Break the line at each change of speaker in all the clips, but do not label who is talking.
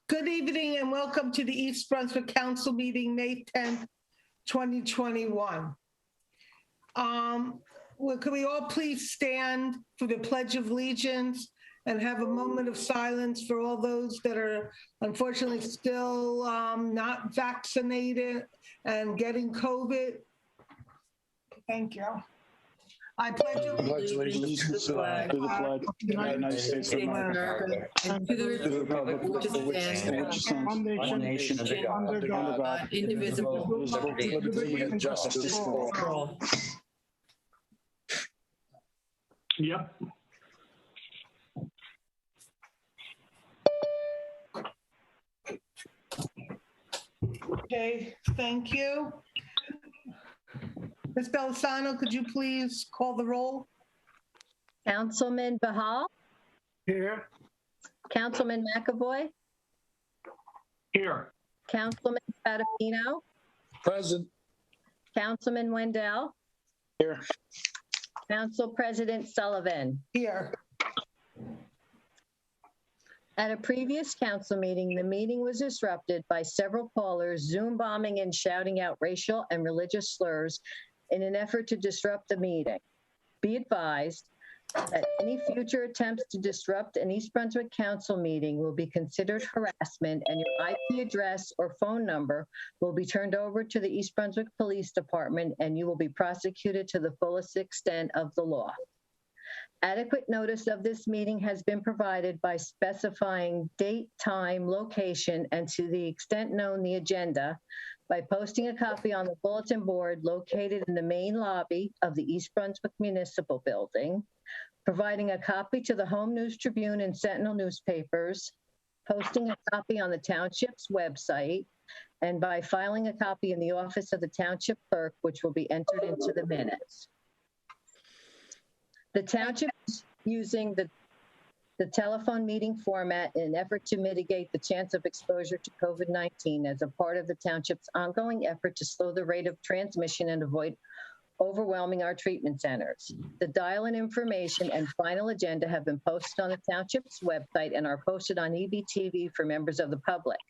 Good evening and welcome to the East Brunswick Council meeting, May 10th, 2021. Could we all please stand for the Pledge of Allegiance and have a moment of silence for all those that are unfortunately still not vaccinated and getting COVID? Thank you. I pledge
allegiance to the flag of the United States of America and to the republic for which it stands, one nation under God, indivisible, with liberty and justice for all. Yep.
Okay, thank you. Ms. Belisano, could you please call the roll?
Councilman Bahal?
Here.
Councilman McAvoy?
Here.
Councilman Spadafino?
Present.
Councilman Wendell?
Here.
Council President Sullivan?
Here.
At a previous council meeting, the meeting was disrupted by several callers Zoom bombing and shouting out racial and religious slurs in an effort to disrupt the meeting. Be advised that any future attempts to disrupt an East Brunswick Council meeting will be considered harassment, and your IP address or phone number will be turned over to the East Brunswick Police Department, and you will be prosecuted to the fullest extent of the law. Adequate notice of this meeting has been provided by specifying date, time, location, and to the extent known, the agenda, by posting a copy on the bulletin board located in the main lobby of the East Brunswick Municipal Building, providing a copy to the Home News Tribune and Sentinel newspapers, posting a copy on the Township's website, and by filing a copy in the office of the Township Clerk, which will be entered into the minutes. The Township is using the telephone meeting format in an effort to mitigate the chance of exposure to COVID-19 as a part of the Township's ongoing effort to slow the rate of transmission and avoid overwhelming our treatment centers. The dial-in information and final agenda have been posted on the Township's website and are posted on EBTV for members of the public.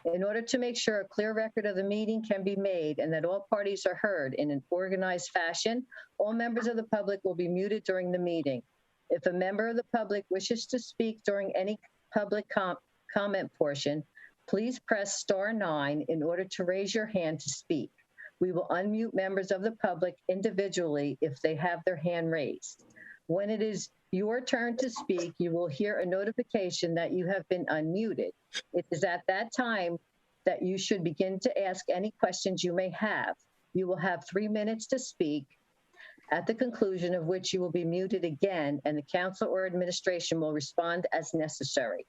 In order to make sure a clear record of the meeting can be made and that all parties are heard in an organized fashion, all members of the public will be muted during the meeting. If a member of the public wishes to speak during any public comment portion, please press *9 in order to raise your hand to speak. We will unmute members of the public individually if they have their hand raised. When it is your turn to speak, you will hear a notification that you have been unmuted. It is at that time that you should begin to ask any questions you may have. You will have 3 minutes to speak, at the conclusion of which you will be muted again, and the council or administration will respond as necessary.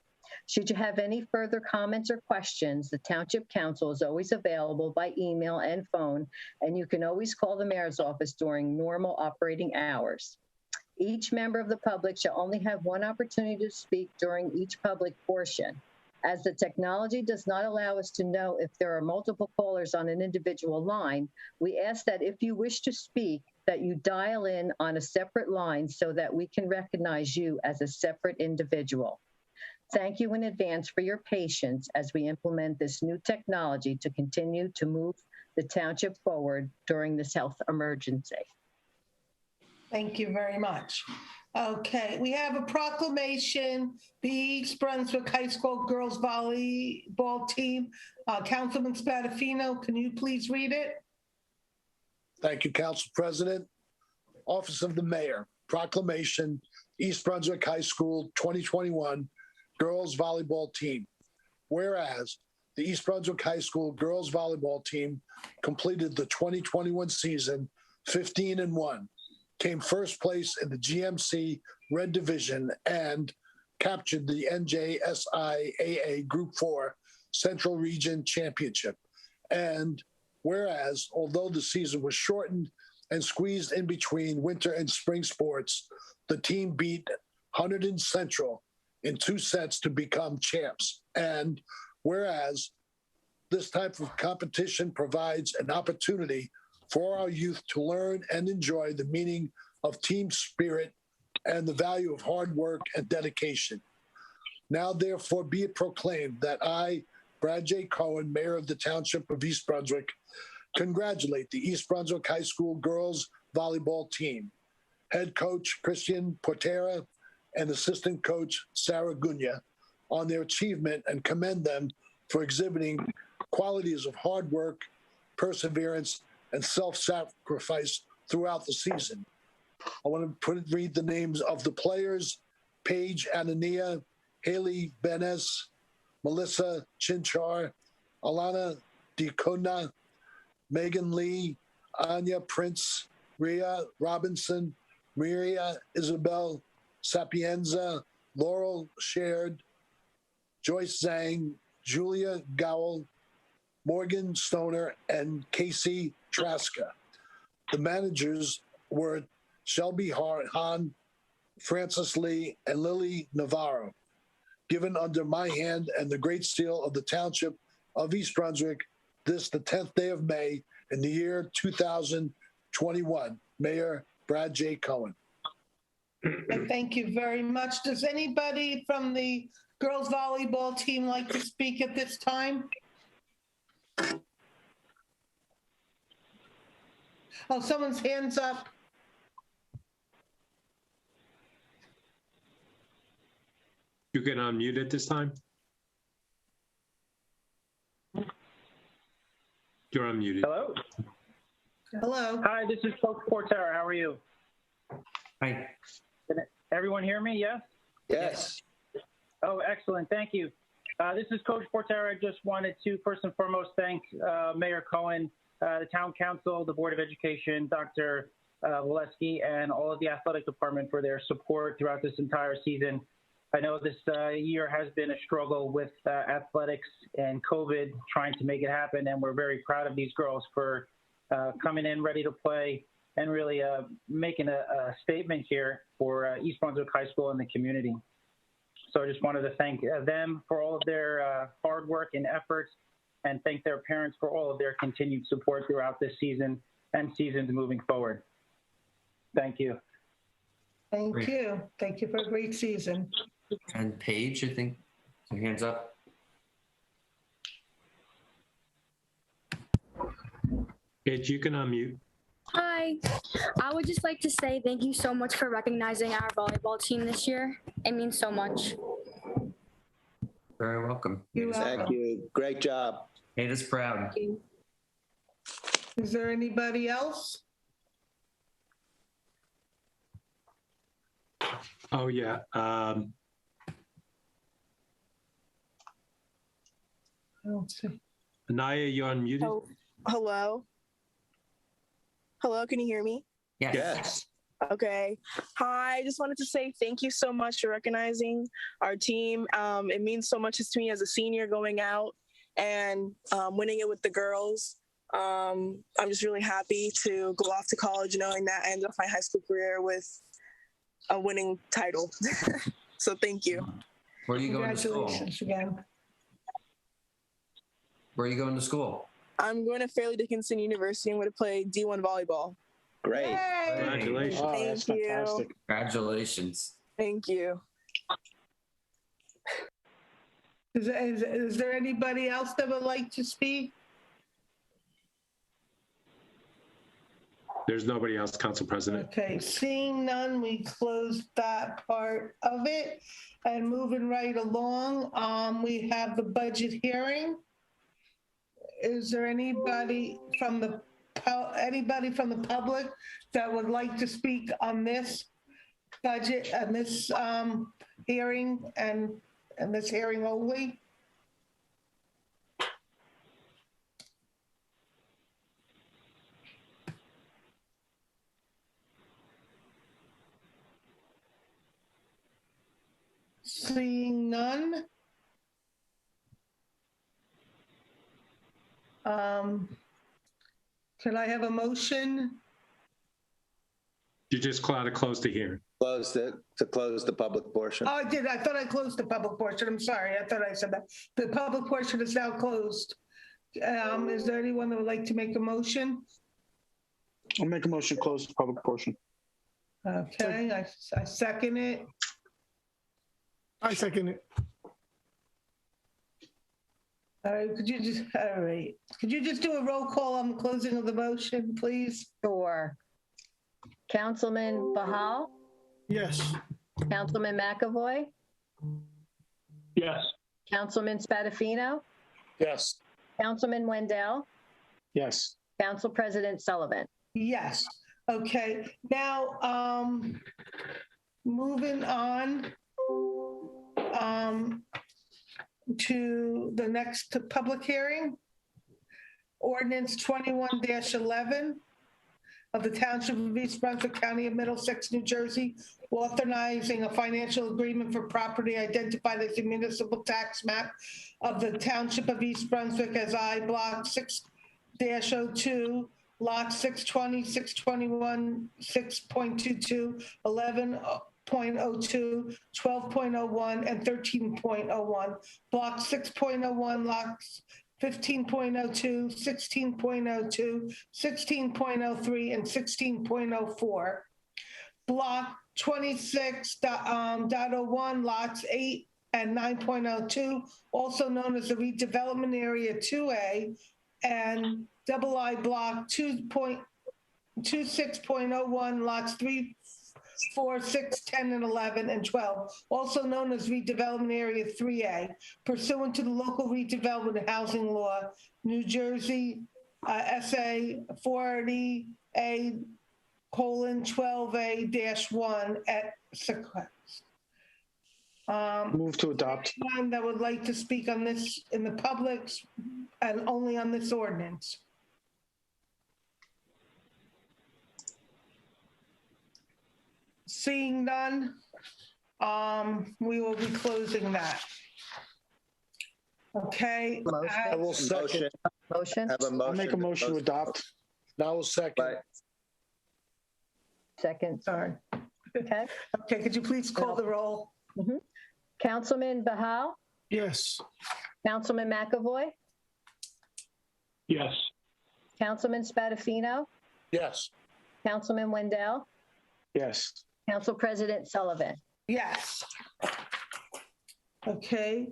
Should you have any further comments or questions, the Township Council is always available by email and phone, and you can always call the mayor's office during normal operating hours. Each member of the public shall only have one opportunity to speak during each public portion. As the technology does not allow us to know if there are multiple callers on an individual line, we ask that if you wish to speak, that you dial in on a separate line so that we can recognize you as a separate individual. Thank you in advance for your patience as we implement this new technology to continue to move the Township forward during this health emergency.
Thank you very much. Okay, we have a proclamation. The East Brunswick High School girls volleyball team. Councilman Spadafino, can you please read it?
Thank you, Council President. Office of the Mayor, proclamation, East Brunswick High School 2021 girls volleyball team. Whereas the East Brunswick High School girls volleyball team completed the 2021 season 15-1, came first place in the GMC Red Division, and captured the NJSIAA Group 4 Central Region Championship. And whereas, although the season was shortened and squeezed in between winter and spring sports, the team beat Hunterdon Central in 2 sets to become champs. And whereas this type of competition provides an opportunity for our youth to learn and enjoy the meaning of team spirit and the value of hard work and dedication. Now therefore be it proclaimed that I, Brad J. Cohen, Mayor of the Township of East Brunswick, congratulate the East Brunswick High School girls volleyball team, head coach Christian Portera and assistant coach Sarah Gunya on their achievement and commend them for exhibiting qualities of hard work, perseverance, and self-sacrifice throughout the season. I want to read the names of the players: Paige Anania, Haley Benes, Melissa Chinchar, Alana DiCona, Megan Lee, Anya Prince, Ria Robinson, Maria Isabel Sapienza, Laurel Shared, Joyce Zhang, Julia Gowell, Morgan Stoner, and Casey Traska. The managers were Shelby Hahn, Francis Lee, and Lily Navarro. Given under my hand and the great seal of the Township of East Brunswick, this the 10th day of May in the year 2021. Mayor Brad J. Cohen.
Thank you very much. Does anybody from the girls volleyball team like to speak at this time? Oh, someone's hands up.
You can unmute at this time. You're unmuted.
Hello.
Hello.
Hi, this is Coach Portera. How are you?
Hi.
Can everyone hear me? Yes?
Yes.
Oh, excellent. Thank you. This is Coach Portera. I just wanted to first and foremost thank Mayor Cohen, the Town Council, the Board of Education, Dr. Walesky, and all of the athletic department for their support throughout this entire season. I know this year has been a struggle with athletics and COVID trying to make it happen, and we're very proud of these girls for coming in ready to play and really making a statement here for East Brunswick High School and the community. So I just wanted to thank them for all of their hard work and efforts, and thank their parents for all of their continued support throughout this season and seasons moving forward. Thank you.
Thank
Great.
you. Thank you for a great season.
And Paige, I think, some hands up.
Paige, you can unmute.
Hi, I would just like to say thank you so much for recognizing our volleyball team this year. It means so much.
Very welcome.
You're welcome.
Thank you. Great job.
Made us proud.
Is there anybody else?
Oh, yeah.
I don't see.
Anaya, you unmuted?
Oh, hello? Hello, can you hear me?
Yes.
Yes.
Okay. Hi, I just wanted to say thank you so much for recognizing our team. It means so much to me as a senior going out and winning it with the girls. I'm just really happy to go off to college knowing that I ended off my high school career with a winning title. So thank you.
Where are you going to school?
Congratulations again.
Where are you going to school?
I'm going to Fairleigh Dickinson University. I'm going to play D1 volleyball.
Great.
Yay!
Congratulations.
Oh,
Thank
that's
you.
fantastic.
Congratulations.
Thank you.
Is there anybody else that would like to speak?
There's nobody else, Council President.
Okay, seeing none, we closed that part of it. And moving right along, we have the budget hearing. Is there anybody from the public that would like to speak on this budget and this hearing and this hearing only? Seeing none. Can I have a motion?
You just got to close the hearing.
To close the public portion.
Oh, I did. I thought I closed the public portion. I'm sorry. I thought I said that. The public portion is now closed. Is there anyone that would like to make a motion?
I'll make a motion to close the public portion.
Okay, I second it.
I second it.
All right, could you just do a roll call on the closing of the motion, please?
Sure. Councilman Bahal,
Yes.
Councilman McAvoy,
Yes.
Councilman Spadafino,
Yes.
Councilman Wendell,
Yes.
Council President Sullivan.
Yes. Okay, now, moving on to the next public hearing. Ordinance 21-11 of the Township of East Brunswick, County of Middlesex, New Jersey, authorizing a financial agreement for property identified as the municipal tax map of the Township of East Brunswick as I Block 6-02, Lot 620, 621, 6.22, 11.02, 12.01, and 13.01. Block 6.01, lots 15.02, 16.02, 16.03, and 16.04. Block 26.01, lots 8 and 9.02, also known as the redevelopment area 2A, and double I block 26.01, lots 3, 4, 6, 10, and 11, and 12, also known as redevelopment area 3A, pursuant to the local redevelopment and housing law, New Jersey, SA 480A:12A-1 at sequence.
Move to adopt.
Anyone that would like to speak on this in the public and only on this ordinance? Seeing none, we will be closing that. Okay.
I will second.
Motion?
Have a motion.
I'll make a motion to adopt.
I will second.
Right.
Second.
Sorry.
Okay.
Okay, could you please call the roll?
Councilman Bahal,
Yes.
Councilman McAvoy,
Yes.
Councilman Spadafino,
Yes.
Councilman Wendell,
Yes.
Council President Sullivan.
Yes. Okay,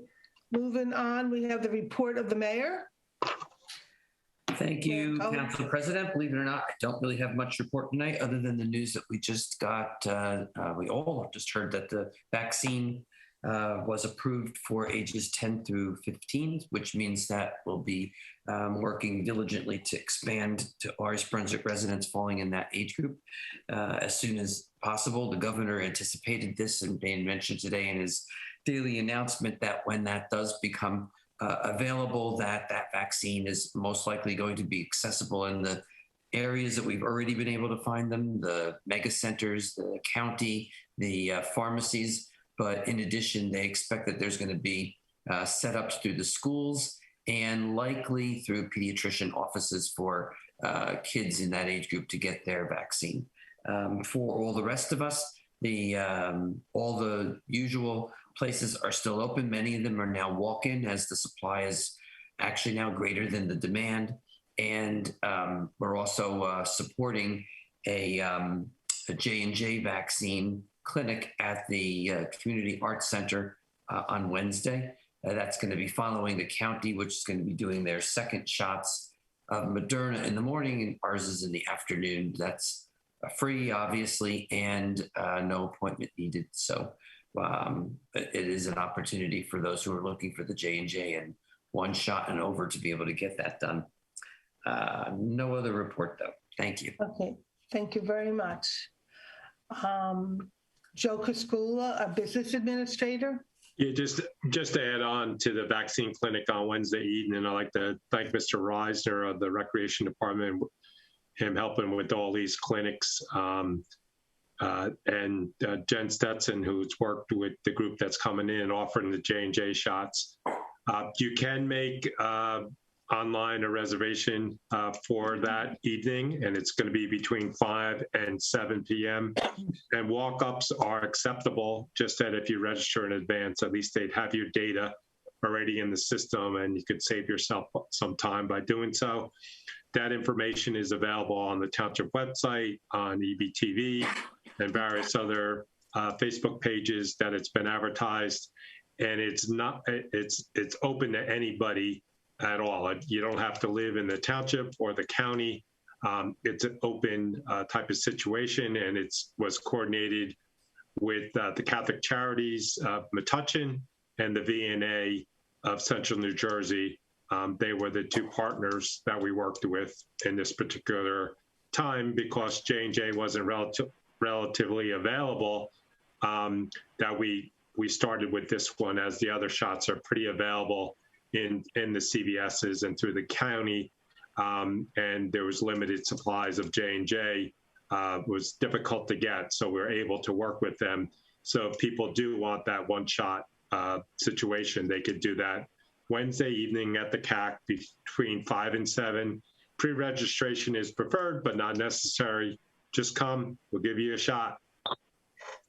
moving on, we have the report of the mayor.
Thank you,
Mayor Cohen.
Council President. Believe it or not, I don't really have much report tonight, other than the news that we just got. We all just heard that the vaccine was approved for ages 10 through 15, which means that we'll be working diligently to expand to our East Brunswick residents falling in that age group as soon as possible. The governor anticipated this and mentioned today in his daily announcement that when that does become available, that vaccine is most likely going to be accessible in the areas that we've already been able to find them, the mega centers, the county, the pharmacies. But in addition, they expect that there's going to be setups through the schools and likely through pediatrician offices for kids in that age group to get their vaccine. For all the rest of us, all the usual places are still open. Many of them are now walk-in, as the supply is actually now greater than the demand. And we're also supporting a J&J vaccine clinic at the Community Arts Center on Wednesday. That's going to be following the county, which is going to be doing their second shots of Moderna in the morning, and ours is in the afternoon. That's free, obviously, and no appointment needed. So it is an opportunity for those who are looking for the J&J and one shot and over to be able to get that done. No other report, though. Thank you.
Okay, thank you very much. Joe Cascula, a business administrator.
Yeah, just to add on to the vaccine clinic on Wednesday evening, I'd like to thank Mr. Reisner of the Recreation Department, him helping with all these clinics, and Jen Stetson, who's worked with the group that's coming in offering the J&J shots. You can make online a reservation for that evening, and it's going to be between 5 and 7 p.m. And walk-ups are acceptable, just that if you register in advance, at least they'd have your data already in the system, and you could save yourself some time by doing so. That information is available on the Township website, on EBTV, and various other Facebook pages that it's been advertised. And it's open to anybody at all. You don't have to live in the township or the county. It's an open type of situation, and it was coordinated with the Catholic Charities of Metuchen and the VNA of Central New Jersey. They were the two partners that we worked with in this particular time because J&J wasn't relatively available. That we started with this one, as the other shots are pretty available in the CVSs and through the county. And there was limited supplies of J&J. Was difficult to get, so we were able to work with them. So if people do want that one-shot situation, they could do that Wednesday evening at the CAC between 5 and 7. Pre-registration is preferred, but not necessary. Just come, we'll give you a shot.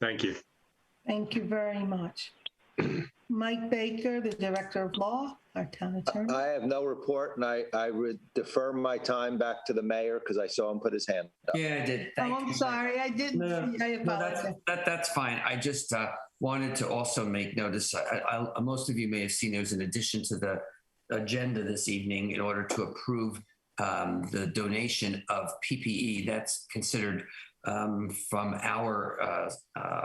Thank you.
Thank you very much. Mike Baker, the Director of Law, our town attorney.
I have no report, and I would defer my time back to the mayor because I saw him put his hand up.
Yeah, I did.
I'm sorry, I didn't.
No,
I apologize.
that's fine. I just wanted to also make notice. Most of you may have seen there was an addition to the agenda this evening in order to approve the donation of PPE that's considered from our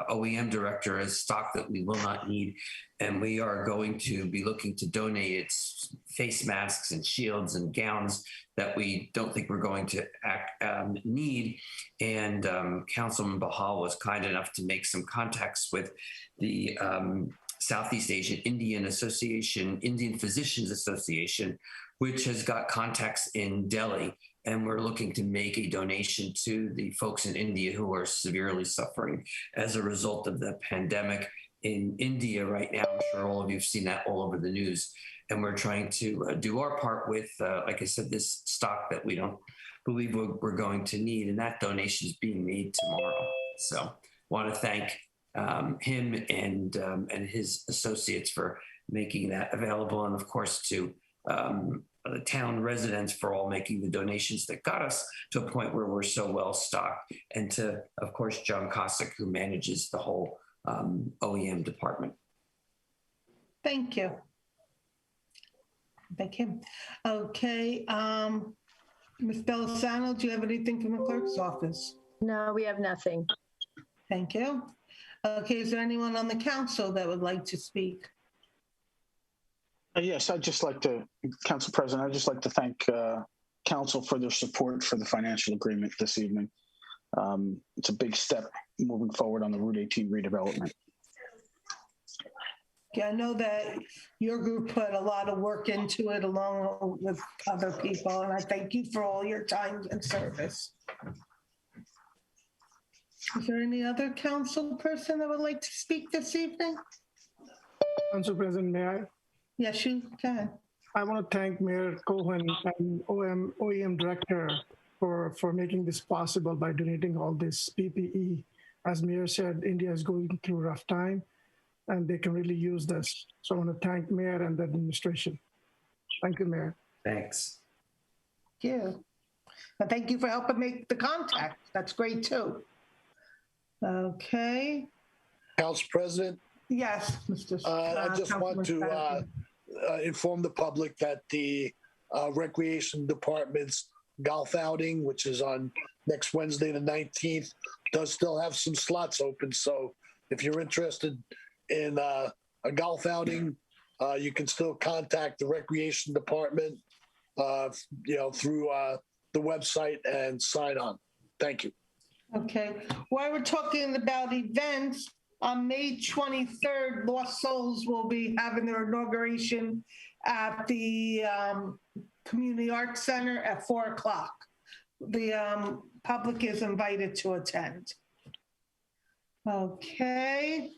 OEM director as stock that we will not need. And we are going to be looking to donate its face masks and shields and gowns that we don't think we're going to need. And Councilman Bahal was kind enough to make some contacts with the Southeast Asian Indian Physicians Association, which has got contacts in Delhi. And we're looking to make a donation to the folks in India who are severely suffering as a result of the pandemic in India right now. I'm sure all of you have seen that all over the news. And we're trying to do our part with, like I said, this stock that we don't believe we're going to need. And that donation is being made tomorrow. So want to thank him and his associates for making that available. And of course, to the town residents for all making the donations that got us to a point where we're so well stocked, and to, of course, John Cossack, who manages the whole OEM department.
Thank you. Thank him. Okay, Ms. Belisano, do you have anything from the clerk's office?
No, we have nothing.
Thank you. Okay, is there anyone on the council that would like to speak?
Yes, I'd just like to, Council President, I'd just like to thank Council for their support for the financial agreement this evening. It's a big step moving forward on the Route 18 redevelopment.
Yeah, I know that your group put a lot of work into it along with other people, and I thank you for all your time and service. Is there any other council person that would like to speak this evening?
Council President, may I?
Yes, you can.
I want to thank Mayor Cohen and OEM Director for making this possible by donating all this PPE. As Mayor said, India is going through a rough time, and they can really use this. So I want to thank Mayor and the administration. Thank you, Mayor.
Thanks.
Thank you. And thank you for helping make the contact. That's great too. Okay.
Council President?
Yes, Mr.
I just want to inform the public that the Recreation Department's golf outing, which is on next Wednesday, the 19th, does still have some slots open. So if you're interested in a golf outing, you can still contact the Recreation Department, through the website and sign on. Thank you.
Okay. While we're talking about events, on May 23rd, Lost Souls will be having their inauguration at the Community Arts Center at 4 o'clock. The public is invited to attend. Okay.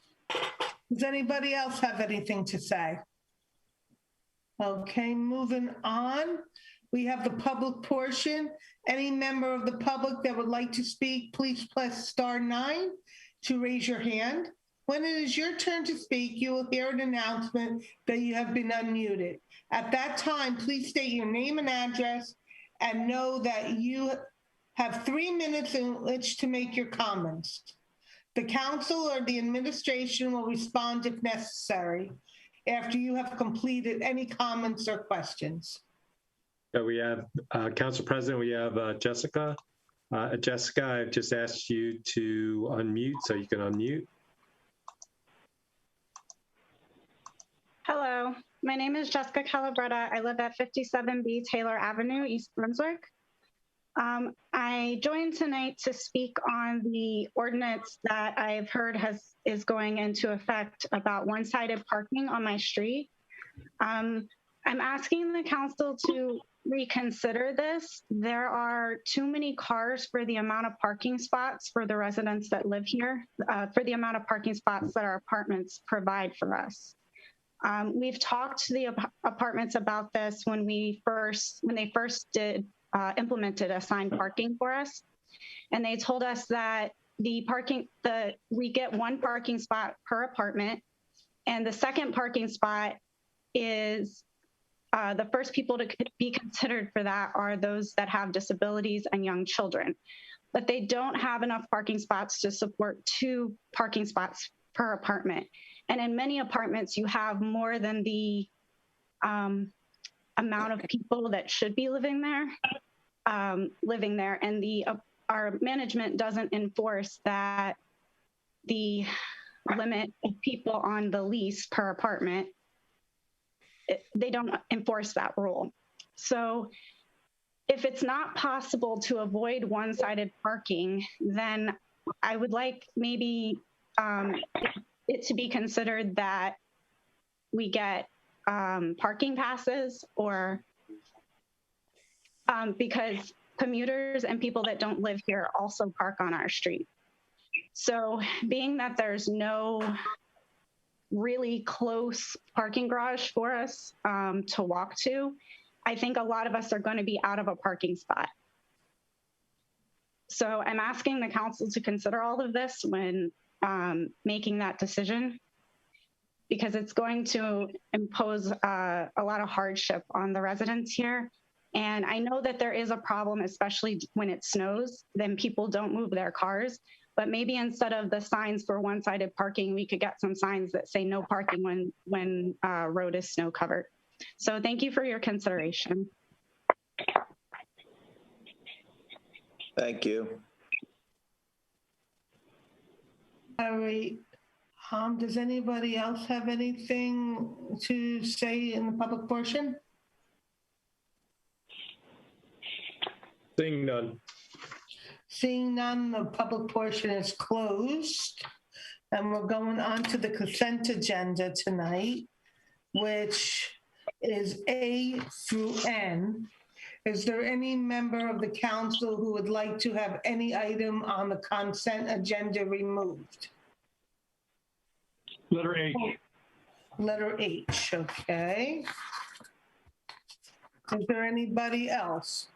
Does anybody else have anything to say? Okay, moving on. We have the public portion. Any member of the public that would like to speak, please press *9 to raise your hand. When it is your turn to speak, you will hear an announcement that you have been unmuted. At that time, please state your name and address and know that you have 3 minutes in which to make your comments. The council or the administration will respond if necessary after you have completed any comments or questions.
So we have, Council President, we have Jessica. Jessica, I've just asked you to unmute, so you can unmute.
Hello, my name is Jessica Calabretta. I live at 57B Taylor Avenue, East Brunswick. I joined tonight to speak on the ordinance that I've heard is going into effect about one-sided parking on my street. I'm asking the council to reconsider this. There are too many cars for the amount of parking spots for the residents that live here, for the amount of parking spots that our apartments provide for us. We've talked to the apartments about this when they first implemented assigned parking for us, and they told us that we get one parking spot per apartment, and the second parking spot is the first people to be considered for that are those that have disabilities and young children, but they don't have enough parking spots to support 2 parking spots per apartment. And in many apartments, you have more than the amount of people that should be living there, and our management doesn't enforce that the limit of people on the lease per apartment. They don't enforce that rule. So if it's not possible to avoid one-sided parking, then I would like maybe it to be considered that we get parking passes, or because commuters and people that don't live here also park on our street. So being that there's no really close parking garage for us to walk to, I think a lot of us are going to be out of a parking spot. So I'm asking the council to consider all of this when making that decision, because it's going to impose a lot of hardship on the residents here. And I know that there is a problem, especially when it snows, then people don't move their cars. But maybe instead of the signs for one-sided parking, we could get some signs that say no parking when road is snow covered. So thank you for your consideration.
Thank you.
All right. Does anybody else have anything to say in the public portion?
Seeing none.
Seeing none, the public portion is closed. And we're going on to the consent agenda tonight, which is A through N. Is there any member of the council who would like to have any item on the consent agenda removed?
Letter H.
Letter H, okay. Is there anybody else?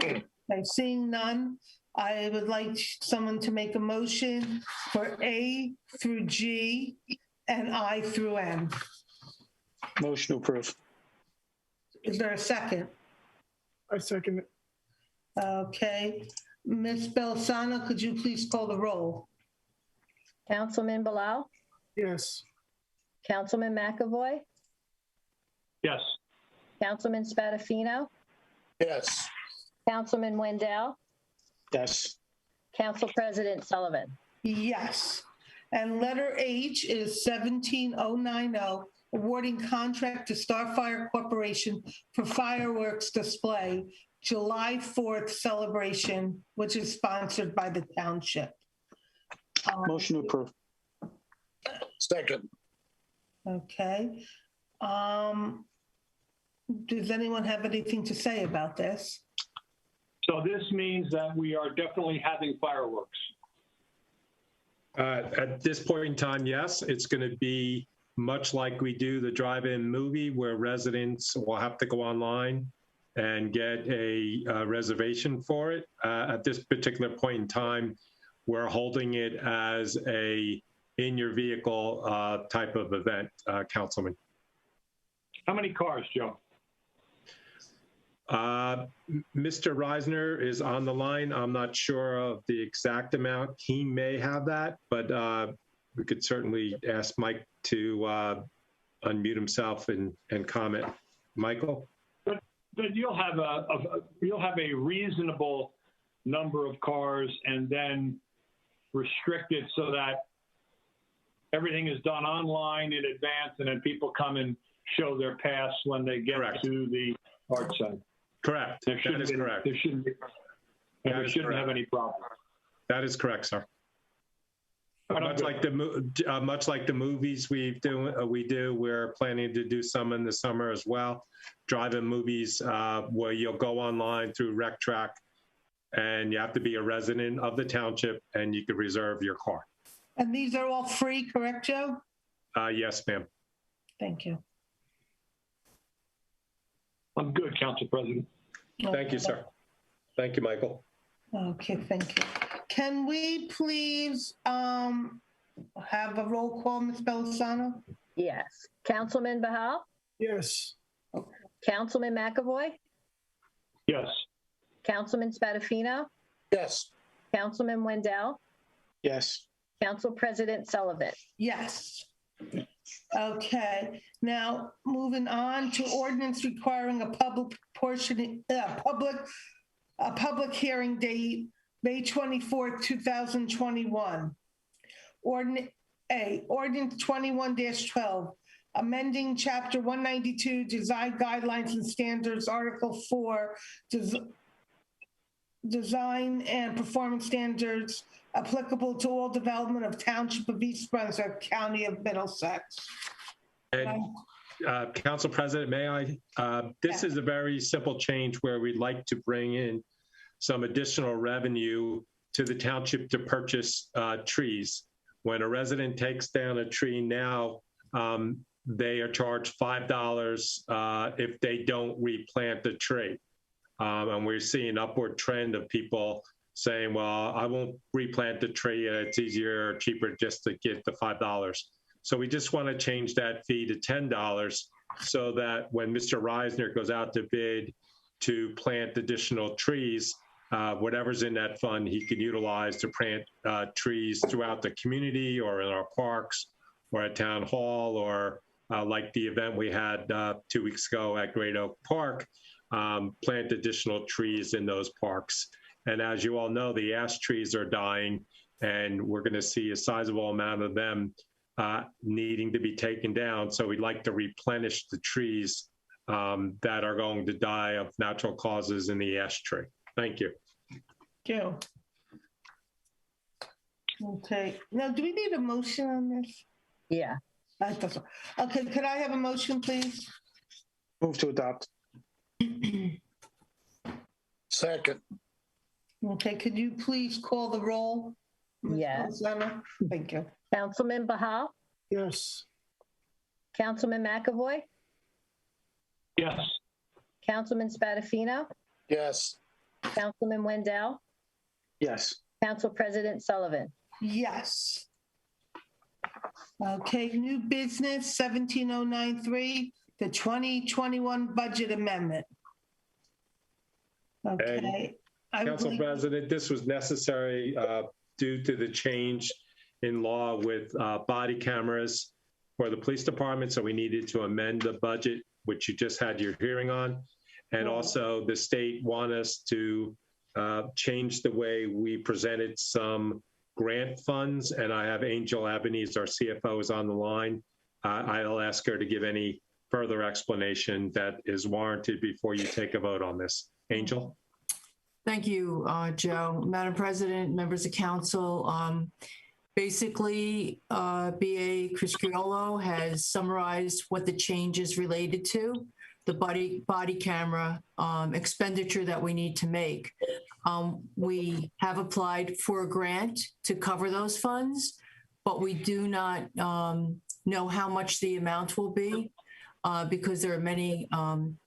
Okay, seeing none, I would like someone to make a motion for A through G and I through M.
Motion to approve.
Is there a second?
I second it.
Okay. Ms. Belsano, could you please call the roll?
Councilman Bilal?
Yes.
Councilman McAvoy?
Yes.
Councilman Spadafino?
Yes.
Councilman Wendell?
Yes.
Council President Sullivan?
Yes. And letter H is 17090, awarding contract to Starfire Corporation for fireworks display, July 4th celebration, which is sponsored by the township.
Motion to approve.
Second.
Okay. Does anyone have anything to say about this?
So this means that we are definitely having fireworks.
At this point in time, yes, it's going to be much like we do the drive-in movie, where residents will have to go online and get a reservation for it. At this particular point in time, we're holding it as a in-your-vehicle type of event, Councilman.
How many cars, Joe?
Mr. Reisner is on the line. I'm not sure of the exact amount. He may have that, but we could certainly ask Mike to unmute himself and comment. Michael?
But you'll have a reasonable number of cars and then restrict it so that everything is done online in advance, and then people come and show their pass when they get to the art site.
Correct. That is correct.
There shouldn't have any problem.
That is correct, sir. Much like the movies we do, we're planning to do some in the summer as well. Drive-in movies where you'll go online through Rec Track, and you have to be a resident of the township, and you can reserve your car.
And these are all free, correct, Joe?
Yes, ma'am.
Thank you.
I'm good, Council President.
Thank you, sir. Thank you, Michael.
Okay, thank you. Can we please have a roll call, Ms. Belisano?
Yes. Councilman Bahal?
Yes.
Councilman McAvoy?
Yes.
Councilman Spadafino?
Yes.
Councilman Wendell?
Yes.
Council President Sullivan?
Yes. Okay, now moving on to ordinance requiring a public hearing date, May 24th, 2021. Ordinance 21-12, amending Chapter 192, Design Guidelines and Standards, Article 4, Design and Performance Standards applicable to all development of Township of East Brunswick, County of Middlesex.
And Council President, may I? This is a very simple change where we'd like to bring in some additional revenue to the township to purchase trees. When a resident takes down a tree now, they are charged $5 if they don't replant the tree. And we're seeing an upward trend of people saying, well, I won't replant the tree. It's easier or cheaper just to get the $5. So we just want to change that fee to $10 so that when Mr. Reisner goes out to bid to plant additional trees, whatever's in that fund, he can utilize to plant trees throughout the community or in our parks or at Town Hall or like the event we had 2 weeks ago at Great Oak Park, plant additional trees in those parks. And as you all know, the ash trees are dying, and we're going to see a sizable amount of them needing to be taken down. So we'd like to replenish the trees that are going to die of natural causes in the ash tree. Thank you.
Thank you. Okay. Now, do we need a motion on this?
Yeah.
I thought so. Okay. Could I have a motion, please?
Move to adopt.
Second.
Okay. Could you please call the roll?
Yes.
Thank you.
Councilman Bahal?
Yes.
Councilman McAvoy?
Yes.
Councilman Spadafino?
Yes.
Councilman Wendell?
Yes.
Council President Sullivan?
Yes. Okay, new business 17093, the 2021 budget amendment. Okay.
Council President, this was necessary due to the change in law with body cameras for the police department. So we needed to amend the budget, which you just had your hearing on. And also the state want us to change the way we presented some grant funds. And I have Angel Albanese, our CFO, is on the line. I'll ask her to give any further explanation that is warranted before you take a vote on this. Angel?
Thank you, Joe. Madam President, members of council. Basically, BA Chris Criollo has summarized what the changes related to, the body camera expenditure that we need to make. We have applied for a grant to cover those funds, but we do not know how much the amount will be because there are many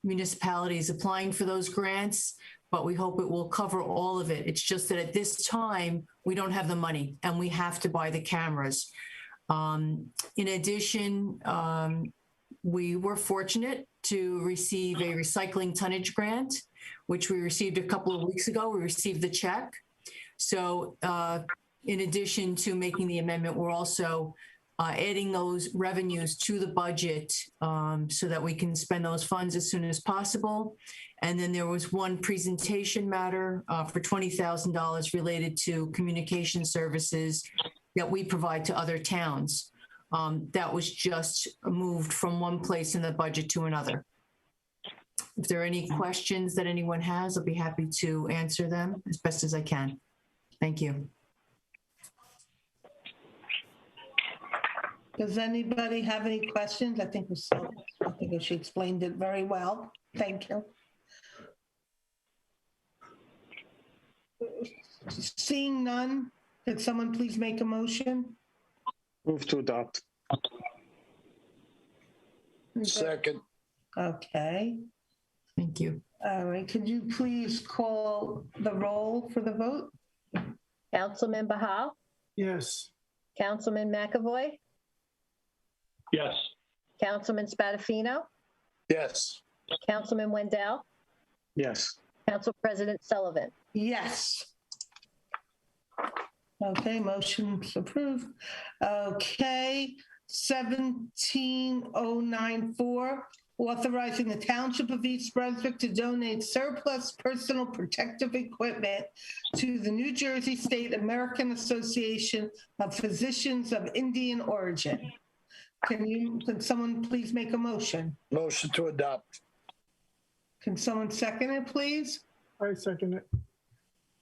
municipalities applying for those grants, but we hope it will cover all of it. It's just that at this time, we don't have the money and we have to buy the cameras. In addition, we were fortunate to receive a recycling tonnage grant, which we received a couple of weeks ago. We received the check. So in addition to making the amendment, we're also adding those revenues to the budget so that we can spend those funds as soon as possible. And then there was one presentation matter for $20,000 related to communication services that we provide to other towns. That was just moved from one place in the budget to another. If there are any questions that anyone has, I'll be happy to answer them as best as I can. Thank you.
Does anybody have any questions? I think she explained it very well. Thank you. Seeing none, could someone please make a motion?
Move to adopt.
Second.
Okay.
Thank you.
All right. Could you please call the roll for the vote?
Councilman Bahal?
Yes.
Councilman McAvoy?
Yes.
Councilman Spadafino?
Yes.
Councilman Wendell?
Yes.
Council President Sullivan?
Yes. Okay, motion's approved. Okay, 17094, authorizing the Township of East Brunswick to donate surplus personal protective equipment to the New Jersey State American Association of Physicians of Indian Origin. Can someone please make a motion?
Motion to adopt.
Can someone second it, please?
I second it.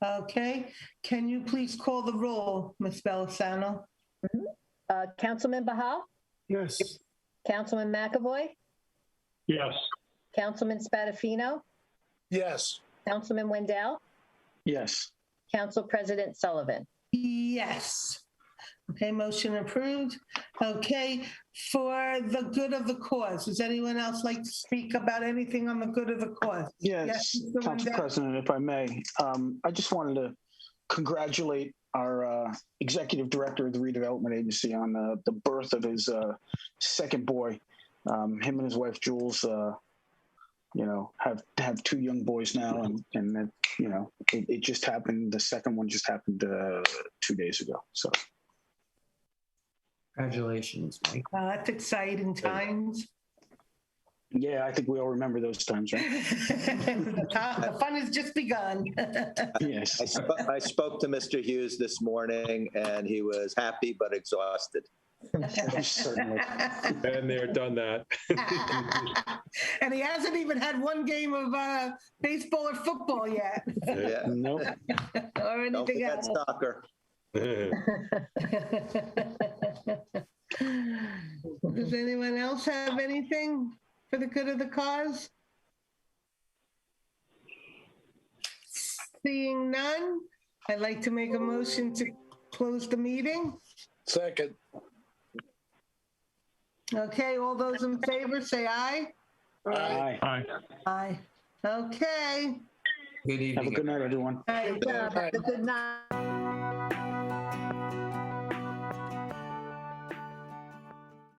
Okay. Can you please call the roll, Ms. Belisano?
Councilman Bahal?
Yes.
Councilman McAvoy?
Yes.
Councilman Spadafino?
Yes.
Councilman Wendell?
Yes.
Council President Sullivan?
Yes. Okay, motion approved. Okay, for the good of the cause, does anyone else like to speak about anything on the good of the cause?
Yes,
Mr.
Council
Wendell?
President, if I may, I just wanted to congratulate our Executive Director of the Redevelopment Agency on the birth of his second boy. Him and his wife, Jules, have two young boys now, and it just happened. The second one just happened 2 days ago, so.
Congratulations, Mike.
That's exciting times.
Yeah, I think we all remember those times, right?
The fun has just begun.
Yes.
I spoke to Mr. Hughes this morning, and he was happy but exhausted.
Certainly.
And they're done that.
And he hasn't even had one game of baseball or football yet.
Yeah.
Nope.
Or anything
Don't forget
else.
soccer.
Does anyone else have anything for the good of the cause? Seeing none, I'd like to make a motion to close the meeting.
Second.
Okay, all those in favor say aye.
Aye.
Aye.
Aye. Okay.
Good evening.
Have a good night, everyone.
Good job. Have a good night.